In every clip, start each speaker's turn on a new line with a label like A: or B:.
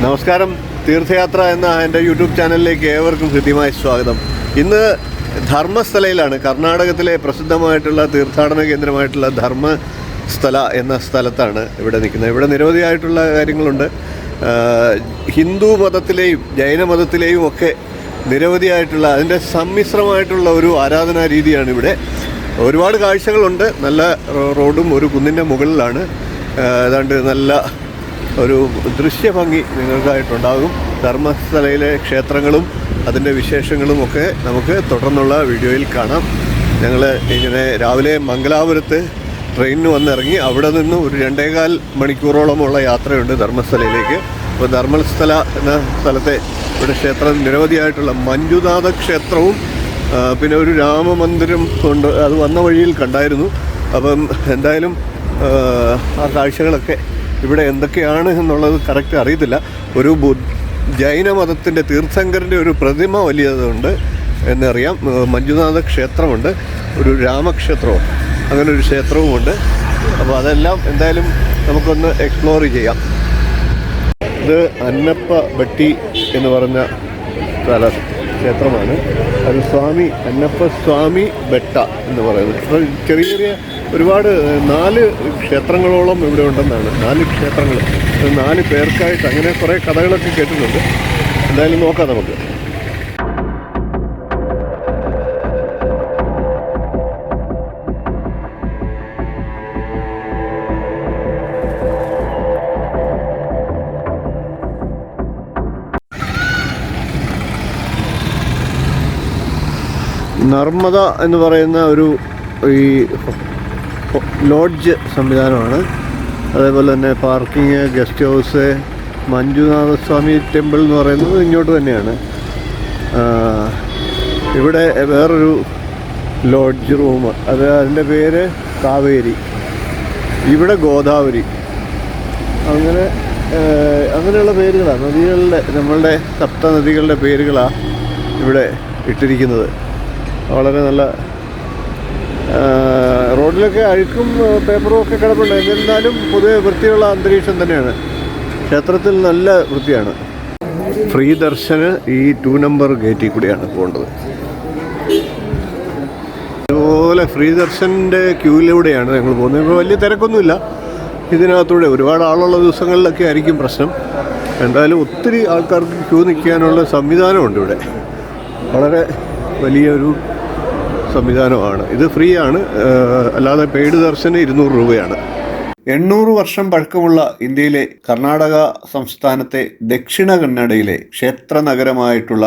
A: നമസ്കാരം. തീർത്ഥയാത്ര എന്ന എൻ്റെ യൂട്യൂബ് ചാനലിലേക്ക് ഏവർക്കും ഹൃദ്യമായ സ്വാഗതം. ഇന്ന് ധർമ്മസ്ഥലയിലാണ്. കർണാടകത്തിലെ പ്രസിദ്ധമായിട്ടുള്ള തീർത്ഥാടന കേന്ദ്രമായിട്ടുള്ള ധർമ്മസ്ഥല എന്ന സ്ഥലത്താണ് ഇവിടെ നിൽക്കുന്നത്. ഇവിടെ നിരവധിയായിട്ടുള്ള കാര്യങ്ങളുണ്ട്. ഹിന്ദു മതത്തിലെയും ജൈന മതത്തിലെയും ഒക്കെ നിരവധിയായിട്ടുള്ള അതിൻ്റെ സമ്മിശ്രമായിട്ടുള്ള ഒരു ആരാധനാ രീതിയാണ് ഇവിടെ. ഒരുപാട് കാഴ്ചകളുണ്ട്. നല്ല റോഡും ഒരു കുന്നിൻ്റെ മുകളിലാണ്. ഏതാണ്ട് നല്ല ഒരു ദൃശ്യഭംഗി നിങ്ങൾക്കായിട്ടുണ്ടാകും. ധർമ്മസ്ഥലയിലെ ക്ഷേത്രങ്ങളും അതിൻ്റെ വിശേഷങ്ങളും ഒക്കെ നമുക്ക് തുടർന്നുള്ള വീഡിയോയിൽ കാണാം. ഞങ്ങൾ ഇങ്ങനെ രാവിലെ മംഗലാപുരത്ത് ട്രെയിനിന് വന്നിറങ്ങി. അവിടെ നിന്ന് ഒരു 2.25 മണിക്കൂറോളമുള്ള യാത്രയുണ്ട് ധർമ്മസ്ഥലയിലേക്ക്. അപ്പോൾ ധർമ്മസ്ഥല എന്ന സ്ഥലത്തെ ഇവിടെ ക്ഷേത്രം നിരവധിയായിട്ടുള്ള മഞ്ജുനാഥ ക്ഷേത്രവും പിന്നെ ഒരു രാമമന്ദിരം കൊണ്ട് അത് വന്ന വഴിയിൽ കണ്ടായിരുന്നു. അപ്പം എന്തായാലും ആ കാഴ്ചകളൊക്കെ ഇവിടെ എന്തൊക്കെയാണ് എന്നുള്ളത് കറക്റ്റ് അറിയത്തില്ല. ഒരു ജൈന മതത്തിൻ്റെ തീർത്ഥങ്കരൻ്റെ ഒരു പ്രതിമ വലിയതുണ്ട് എന്നറിയാം. മഞ്ജുനാഥ ക്ഷേത്രമുണ്ട്, ഒരു രാമക്ഷേത്രവും അങ്ങനെ ഒരു ക്ഷേത്രവുമുണ്ട്. അപ്പോൾ അതെല്ലാം എന്തായാലും നമുക്കൊന്ന് എക്സ്പ്ലോർ ചെയ്യാം. ഇത് അന്നപ്പ ബട്ടി എന്ന് പറഞ്ഞ ക്ഷേത്രമാണ്. അത് സ്വാമി അന്നപ്പ സ്വാമി ബെട്ട എന്ന് പറയുന്നത്. അപ്പോൾ ചെറിയ ചെറിയ ഒരുപാട് 4 ക്ഷേത്രങ്ങളോളം ഇവിടെ ഉണ്ടെന്നാണ്. 4 ക്ഷേത്രങ്ങൾ, 4 പേർക്കായിട്ട്, അങ്ങനെ കുറേ കഥകളൊക്കെ കേട്ടിട്ടുണ്ട്. എന്തായാലും നോക്കാം നമുക്ക്. നർമ്മദ എന്ന് പറയുന്ന ഒരു ഈ ലോഡ്ജ് സംവിധാനമാണ്. അതേപോലെ തന്നെ പാർക്കിങ്, ഗസ്റ്റ് ഹൗസ്. മഞ്ജുനാഥസ്വാമി ടെമ്പിൾ എന്ന് പറയുന്നത് ഇങ്ങോട്ട് തന്നെയാണ്. ഇവിടെ വേറൊരു ലോഡ്ജ് റൂം, അതിൻ്റെ പേര് കാവേരി. ഇവിടെ ഗോദാവരി. അങ്ങനെയുള്ള പേരുകളാണ് നദികളുടെ, നമ്മളുടെ സപ്തനദികളുടെ പേരുകളാണ് ഇവിടെ ഇട്ടിരിക്കുന്നത്. വളരെ നല്ല റോഡിലൊക്കെ അഴുക്കും പേപ്പറും ഒക്കെ കിടപ്പുണ്ട്. എന്നിരുന്നാലും പൊതുവെ വൃത്തിയുള്ള അന്തരീക്ഷം തന്നെയാണ്. ക്ഷേത്രത്തിൽ നല്ല വൃത്തിയാണ്. ഫ്രീ ദർശന് ഈ 2 നമ്പർ ഗേറ്റിൽ കൂടിയാണ് പോകേണ്ടത്. അതുപോലെ ഫ്രീ ദർശൻ്റെ ക്യൂവിലൂടെയാണ് ഞങ്ങൾ പോകുന്നത്. ഇപ്പോൾ വലിയ തിരക്കൊന്നുമില്ല ഇതിനകത്തൂടെ. ഒരുപാട് ആളുള്ള ദിവസങ്ങളിലൊക്കെ ആയിരിക്കും പ്രശ്നം. എന്തായാലും ഒത്തിരി ആൾക്കാർക്ക് ക്യൂ നിൽക്കാനുള്ള സംവിധാനമുണ്ട് ഇവിടെ. വളരെ വലിയൊരു സംവിധാനമാണ് ഇത്. ഫ്രീ ആണ്, അല്ലാതെ പെയ്ഡ് ദർശനം 200 രൂപയാണ്. 800 വർഷം പഴക്കമുള്ള ഇന്ത്യയിലെ കർണാടക സംസ്ഥാനത്തെ ദക്ഷിണ കന്നഡയിലെ ക്ഷേത്ര നഗരമായിട്ടുള്ള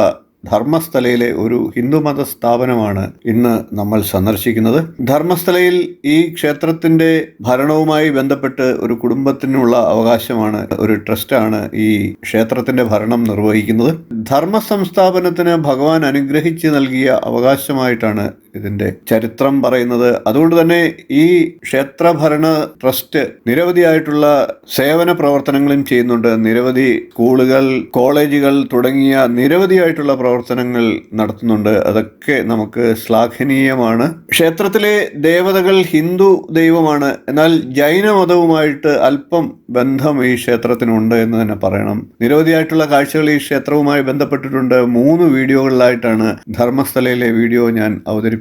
A: ധർമ്മസ്ഥലയിലെ ഒരു ഹിന്ദുമത സ്ഥാപനമാണ് ഇന്ന് നമ്മൾ സന്ദർശിക്കുന്നത്. ധർമ്മസ്ഥലയിൽ ഈ ക്ഷേത്രത്തിന്റെ ഭരണവുമായി ബന്ധപ്പെട്ട് ഒരു കുടുംബത്തിനുള്ള അവകാശമാണ്, ഒരു ട്രസ്റ്റാണ് ഈ ക്ഷേത്രത്തിന്റെ ഭരണം നിർവഹിക്കുന്നത്. ധർമ്മ സംസ്ഥാപനത്തിന് ഭഗവാൻ അനുഗ്രഹിച്ച് നൽകിയ അവകാശമായിട്ടാണ് ഇതിന്റെ ചരിത്രം പറയുന്നത്. അതുകൊണ്ട് തന്നെ ഈ ക്ഷേത്രഭരണ ട്രസ്റ്റ് നിരവധിയായിട്ടുള്ള സേവന പ്രവർത്തനങ്ങളും ചെയ്യുന്നുണ്ട്. നിരവധി സ്കൂളുകൾ, കോളേജുകൾ തുടങ്ങിയ നിരവധിയായിട്ടുള്ള പ്രവർത്തനങ്ങൾ നടത്തുന്നുണ്ട്. അതൊക്കെ നമുക്ക് ശ്ലാഘനീയമാണ്. ക്ഷേത്രത്തിലെ ദേവതകൾ ഹിന്ദു ദൈവമാണ്. എന്നാൽ ജൈന മതവുമായിട്ട് അല്പം ബന്ധം ഈ ക്ഷേത്രത്തിനുണ്ട് എന്ന് തന്നെ പറയണം. നിരവധിയായിട്ടുള്ള കാഴ്ചകൾ ഈ ക്ഷേത്രവുമായി ബന്ധപ്പെട്ടിട്ടുണ്ട്. 3 വീഡിയോകളിലായിട്ടാണ് ധർമ്മസ്ഥലയിലെ വീഡിയോ ഞാൻ അവതരിപ്പിക്കുന്നത്.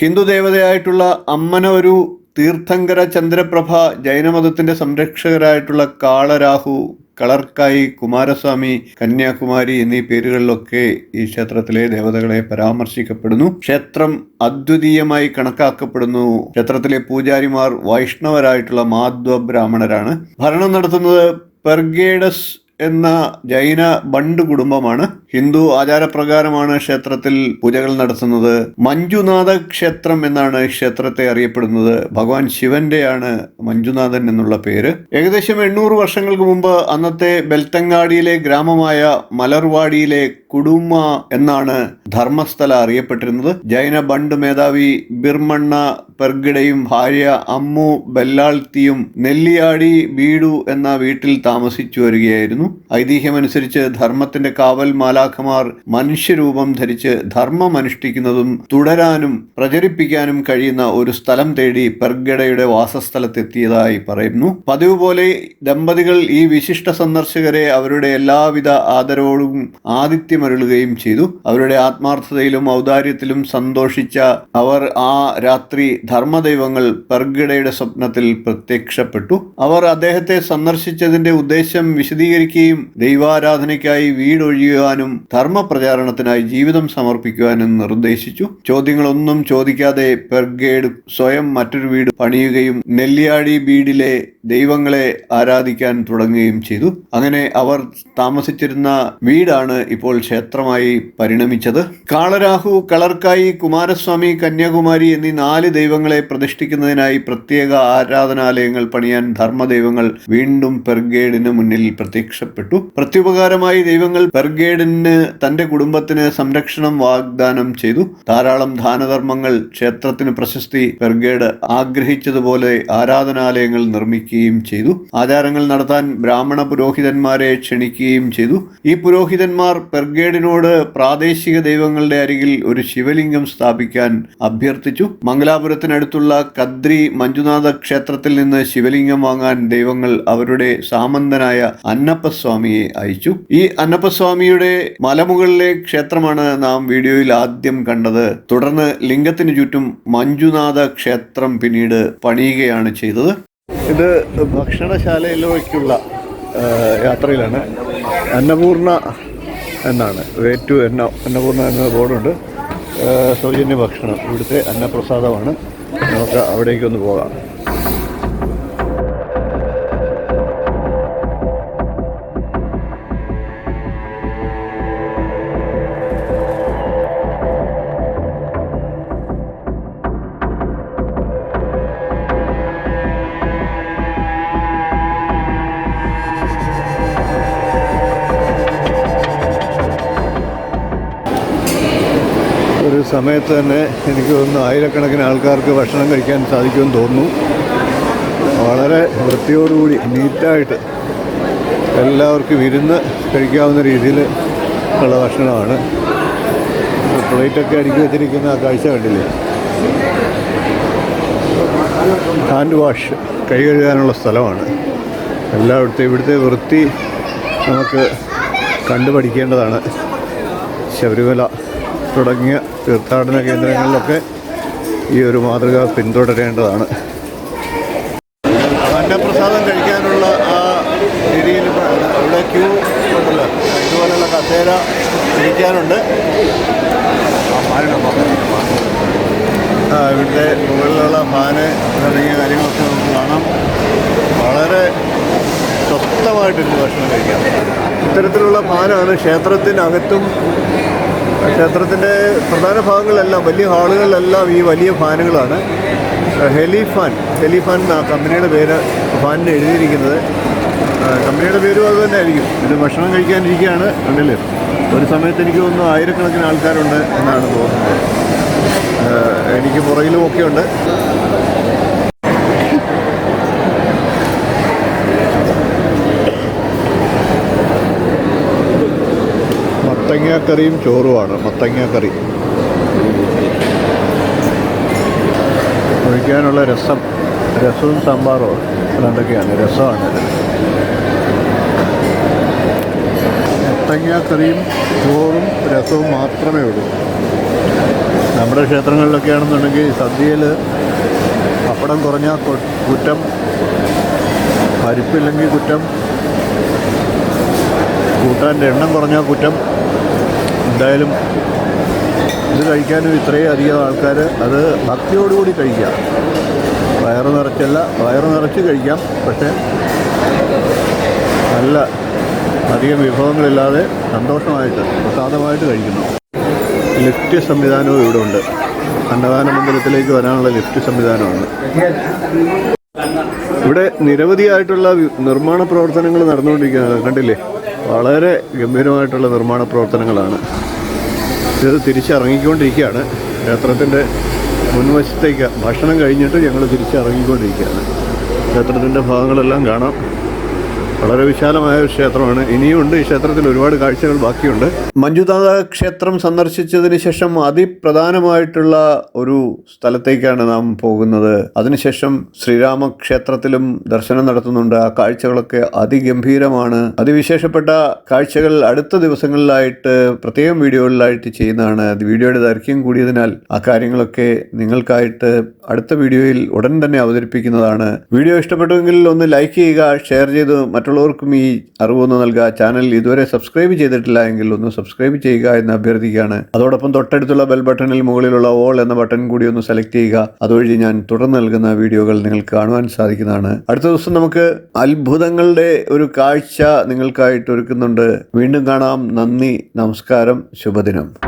A: ഹിന്ദു ദേവതയായിട്ടുള്ള അമ്മനൊരു തീർത്ഥങ്കര ചന്ദ്രപ്രഭ, ജൈനമതത്തിന്റെ സംരക്ഷകരായിട്ടുള്ള കാളരാഹു, കളർക്കായി, കുമാരസ്വാമി, കന്യാകുമാരി എന്നീ പേരുകളിലൊക്കെ ഈ ക്ഷേത്രത്തിലെ ദേവതകളെ പരാമർശിക്കപ്പെടുന്നു. ക്ഷേത്രം അദ്വിതീയമായി കണക്കാക്കപ്പെടുന്നു. ക്ഷേത്രത്തിലെ പൂജാരിമാർ വൈഷ്ണവരായിട്ടുള്ള മാധ്വ ബ്രാഹ്മണരാണ്. ഭരണം നടത്തുന്നത് പെർഗേഡസ് എന്ന ജൈന ബണ്ട് കുടുംബമാണ്. ഹിന്ദു ആചാരപ്രകാരമാണ് ക്ഷേത്രത്തിൽ പൂജകൾ നടത്തുന്നത്. മഞ്ജുനാഥ ക്ഷേത്രം എന്നാണ് ക്ഷേത്രത്തെ അറിയപ്പെടുന്നത്. ഭഗവാൻ ശിവന്റെയാണ് മഞ്ജുനാഥൻ എന്നുള്ള പേര്. ഏകദേശം 800 വർഷങ്ങൾക്ക് മുമ്പ് അന്നത്തെ ബെൽത്തങ്ങാടിയിലെ ഗ്രാമമായ മലർവാടിയിലെ കുടുംബ എന്നാണ് ധർമ്മസ്ഥല അറിയപ്പെട്ടിരുന്നത്. ജൈന ബണ്ട് മേധാവി ബിർമണ്ണ പെർഗഡയും ഭാര്യ അമ്മു ബെല്ലാൾത്തിയും നെല്ലിയാടി ബീഡു എന്ന വീട്ടിൽ താമസിച്ചു വരികയായിരുന്നു. ഐതിഹ്യമനുസരിച്ച് ധർമ്മത്തിന്റെ കാവൽ മാലാഖ മാലാഖമാർ മനുഷ്യരൂപം ധരിച്ച് ധർമ്മമനുഷ്ഠിക്കുന്നതും തുടരാനും പ്രചരിപ്പിക്കാനും കഴിയുന്ന ഒരു സ്ഥലം തേടി പെർഗഡയുടെ വാസസ്ഥലത്തെത്തിയതായി പറയുന്നു. പതിവ് പോലെ ദമ്പതികൾ ഈ വിശിഷ്ട സന്ദർശകരെ അവരുടെ എല്ലാവിധ ആദരവോടും ആതിഥ്യമരുളുകയും ചെയ്തു. അവരുടെ ആത്മാർത്ഥതയിലും ഔദാര്യത്തിലും സന്തോഷിച്ച അവർ ആ രാത്രി ധർമ്മദൈവങ്ങൾ പെർഗഡയുടെ സ്വപ്നത്തിൽ പ്രത്യക്ഷപ്പെട്ടു. അവർ അദ്ദേഹത്തെ സന്ദർശിച്ചതിന്റെ ഉദ്ദേശം വിശദീകരിക്കുകയും ദൈവാരാധനയ്ക്കായി വീടൊഴിയുവാനും ധർമ്മപ്രചാരണത്തിനായി ജീവിതം സമർപ്പിക്കുവാനും നിർദ്ദേശിച്ചു. ചോദ്യങ്ങളൊന്നും ചോദിക്കാതെ പെർഗേഡ് സ്വയം മറ്റൊരു വീട് പണിയുകയും നെല്ലിയാടി ബീഡിലെ ദൈവങ്ങളെ ആരാധിക്കാൻ തുടങ്ങുകയും ചെയ്തു. അങ്ങനെ അവർ താമസിച്ചിരുന്ന വീടാണ് ഇപ്പോൾ ക്ഷേത്രമായി പരിണമിച്ചത്. കാളരാഹു, കളർക്കായി, കുമാരസ്വാമി, കന്യാകുമാരി എന്നീ 4 ദൈവങ്ങളെ പ്രതിഷ്ഠിക്കുന്നതിനായി പ്രത്യേക ആരാധനാലയങ്ങൾ പണിയാൻ ധർമ്മദൈവങ്ങൾ വീണ്ടും പെർഗേഡിന് മുന്നിൽ പ്രത്യക്ഷപ്പെട്ടു. പ്രത്യുപകാരമായി ദൈവങ്ങൾ പെർഗേഡിന് തന്റെ കുടുംബത്തിന് സംരക്ഷണം വാഗ്ദാനം ചെയ്തു. ധാരാളം ദാനധർമ്മങ്ങൾ, ക്ഷേത്രത്തിന് പ്രശസ്തി, പെർഗേഡ് ആഗ്രഹിച്ചതുപോലെ ആരാധനാലയങ്ങൾ നിർമ്മിക്കുകയും ചെയ്തു. ആചാരങ്ങൾ നടത്താൻ ബ്രാഹ്മണ പുരോഹിതന്മാരെ ക്ഷണിക്കുകയും ചെയ്തു. ഈ പുരോഹിതന്മാർ പെർഗേഡിനോട് പ്രാദേശിക ദൈവങ്ങളുടെ അരികിൽ ഒരു ശിവലിംഗം സ്ഥാപിക്കാൻ അഭ്യർത്ഥിച്ചു. മംഗലാപുരത്തിനടുത്തുള്ള കദ്രി മഞ്ജുനാഥ ക്ഷേത്രത്തിൽ നിന്ന് ശിവലിംഗം വാങ്ങാൻ ദൈവങ്ങൾ അവരുടെ സാമന്തനായ അന്നപ്പസ്വാമിയെ അയച്ചു. ഈ അന്നപ്പസ്വാമിയുടെ മലമുകളിലെ ക്ഷേത്രമാണ് നാം വീഡിയോയിൽ ആദ്യം കണ്ടത്. തുടർന്ന് ലിംഗത്തിന് ചുറ്റും മഞ്ജുനാഥ ക്ഷേത്രം പിന്നീട് പണിയുകയാണ് ചെയ്തത്. ഇത് ഭക്ഷണശാലയിലേക്കുള്ള യാത്രയിലാണ്. അന്നപൂർണ എന്നാണ്, വേ ടു അന്നപൂർണ എന്ന ബോർഡുണ്ട്. സൗജന്യ ഭക്ഷണം, ഇവിടുത്തെ അന്നപ്രസാദമാണ്. നമുക്ക് അവിടേക്കൊന്ന് പോകാം. ഒരു സമയത്ത് തന്നെ എനിക്ക് തോന്നുന്നു ആയിരക്കണക്കിന് ആൾക്കാർക്ക് ഭക്ഷണം കഴിക്കാൻ സാധിക്കുമെന്ന് തോന്നുന്നു. വളരെ വൃത്തിയോടുകൂടി നീറ്റായിട്ട് എല്ലാവർക്കും ഇരുന്ന് കഴിക്കാവുന്ന രീതിയിൽ ഉള്ള ഭക്ഷണമാണ്. പ്ലേറ്റൊക്കെ അടുക്കി വെച്ചിരിക്കുന്ന ആ കാഴ്ച കണ്ടില്ലേ. ഹാൻഡ് വാഷ്, കൈ കഴുകാനുള്ള സ്ഥലമാണ് എല്ലായിടത്തും. ഇവിടുത്തെ വൃത്തി നമുക്ക് കണ്ടുപഠിക്കേണ്ടതാണ്. ശബരിമല തുടങ്ങിയ തീർത്ഥാടന കേന്ദ്രങ്ങളിലൊക്കെ ഈ ഒരു മാതൃക പിന്തുടരേണ്ടതാണ്. അന്നപ്രസാദം കഴിക്കാനുള്ള ആ രീതിയിൽ ഇവിടെ ക്യൂ ഉണ്ടല്ലോ, ഇതുപോലെയുള്ള കസേര ഇരിക്കാനുണ്ട്. ഇവിടുത്തെ മുകളിലുള്ള ഫാന് തുടങ്ങിയ കാര്യങ്ങളൊക്കെ നമുക്ക് കാണാം. വളരെ സ്വസ്ഥമായിട്ടിരുന്ന് ഭക്ഷണം കഴിക്കാം. ഇത്തരത്തിലുള്ള ഫാനാണ് ക്ഷേത്രത്തിനകത്തും ക്ഷേത്രത്തിൻ്റെ പ്രധാന ഭാഗങ്ങളിലെല്ലാം, വലിയ ഹാളുകളിലെല്ലാം ഈ വലിയ ഫാനുകളാണ്. ഹെലിഫാൻ എന്നാ കമ്പനിയുടെ പേര് ഫാനിന് എഴുതിയിരിക്കുന്നത്. കമ്പനിയുടെ പേരും അത് തന്നെ ആയിരിക്കും. ഇത് ഭക്ഷണം കഴിക്കാനിരിക്കുകയാണ്. കണ്ടില്ലേ, ഒരു സമയത്ത് എനിക്ക് തോന്നുന്നു ആയിരക്കണക്കിന് ആൾക്കാരുണ്ട് എന്നാണ് തോന്നുന്നത്. എനിക്ക് പുറകിലുമൊക്കെ ഉണ്ട്. മത്തങ്ങാക്കറിയും ചോറുമാണ്. മത്തങ്ങാക്കറി ഒഴിക്കാനുള്ള രസവും സാമ്പാറും അതൊക്കെയാണ്. രസമാണ്. മത്തങ്ങാക്കറിയും ചോറും രസവും മാത്രമേ ഉള്ളൂ. നമ്മുടെ ക്ഷേത്രങ്ങളിലൊക്കെ ആണെന്നുണ്ടെങ്കിൽ സദ്യയിൽ പപ്പടം കുറഞ്ഞാൽ കുറ്റം, പരിപ്പില്ലെങ്കിൽ കുറ്റം, കൂട്ടാൻ്റെ എണ്ണം കുറഞ്ഞാൽ കുറ്റം. എന്തായാലും ഇത് കഴിക്കാനും ഇത്രയും അധികം ആൾക്കാർ അത് ഭക്തിയോടുകൂടി കഴിക്കാം. വയറ് നിറച്ചല്ല, വയറ് നിറച്ച് കഴിക്കാം. പക്ഷേ നല്ല അധികം വിഭവങ്ങളില്ലാതെ സന്തോഷമായിട്ട് പ്രസാദമായിട്ട് കഴിക്കുന്നു. ലിഫ്റ്റ് സംവിധാനവും ഇവിടെ ഉണ്ട്. അന്നദാന മന്ദിരത്തിലേക്ക് വരാനുള്ള ലിഫ്റ്റ് സംവിധാനമാണ്. ഇവിടെ നിരവധിയായിട്ടുള്ള നിർമ്മാണ പ്രവർത്തനങ്ങൾ നടന്നുകൊണ്ടിരിക്കുകയാണ്. കണ്ടില്ലേ, വളരെ ഗംഭീരമായിട്ടുള്ള നിർമ്മാണ പ്രവർത്തനങ്ങളാണ്. ഇത് തിരിച്ചിറങ്ങിക്കൊണ്ടിരിക്കുകയാണ്. ക്ഷേത്രത്തിൻ്റെ മുൻവശത്തേക്ക് ഭക്ഷണം കഴിഞ്ഞിട്ട് ഞങ്ങൾ തിരിച്ചിറങ്ങിക്കൊണ്ടിരിക്കുകയാണ്. ക്ഷേത്രത്തിൻ്റെ ഭാഗങ്ങളെല്ലാം കാണാം. വളരെ വിശാലമായ ഒരു ക്ഷേത്രമാണ്. ഇനിയുമുണ്ട് ഈ ക്ഷേത്രത്തിൽ ഒരുപാട് കാഴ്ചകൾ ബാക്കിയുണ്ട്. മഞ്ജുനാഥ ക്ഷേത്രം സന്ദർശിച്ചതിന് ശേഷം അതിപ്രധാനമായിട്ടുള്ള ഒരു സ്ഥലത്തേക്കാണ് നാം പോകുന്നത്. അതിനുശേഷം ശ്രീരാമക്ഷേത്രത്തിലും ദർശനം നടത്തുന്നുണ്ട്. ആ കാഴ്ചകളൊക്കെ അതിഗംഭീരമാണ്. അതിവിശേഷപ്പെട്ട കാഴ്ചകൾ അടുത്ത ദിവസങ്ങളിലായിട്ട് പ്രത്യേകം വീഡിയോകളിലായിട്ട് ചെയ്യുന്നതാണ്. വീഡിയോയുടെ ദൈർഘ്യം കൂടിയതിനാൽ ആ കാര്യങ്ങളൊക്കെ നിങ്ങൾക്കായിട്ട് അടുത്ത വീഡിയോയിൽ ഉടൻ തന്നെ അവതരിപ്പിക്കുന്നതാണ്. വീഡിയോ ഇഷ്ടപ്പെട്ടുവെങ്കിൽ ഒന്ന് ലൈക്ക് ചെയ്യുക, ഷെയർ ചെയ്ത് മറ്റുള്ളവർക്കും ഈ അറിവൊന്ന് നൽകുക. ചാനൽ ഇതുവരെ സബ്സ്ക്രൈബ് ചെയ്തിട്ടില്ല എങ്കിൽ ഒന്ന് സബ്സ്ക്രൈബ് ചെയ്യുക എന്ന് അഭ്യർത്ഥിക്കുകയാണ്. അതോടൊപ്പം തൊട്ടടുത്തുള്ള ബെൽ ബട്ടണിൽ മുകളിലുള്ള ഓൾ എന്ന ബട്ടൺ കൂടി ഒന്ന് സെലക്ട് ചെയ്യുക. അതുവഴി ഞാൻ തുടർന്ന് നൽകുന്ന വീഡിയോകൾ നിങ്ങൾക്ക് കാണുവാൻ സാധിക്കുന്നതാണ്. അടുത്ത ദിവസം നമുക്ക് അത്ഭുതങ്ങളുടെ ഒരു കാഴ്ച നിങ്ങൾക്കായിട്ട് ഒരുക്കുന്നുണ്ട്. വീണ്ടും കാണാം. നന്ദി, നമസ്കാരം, ശുഭദിനം.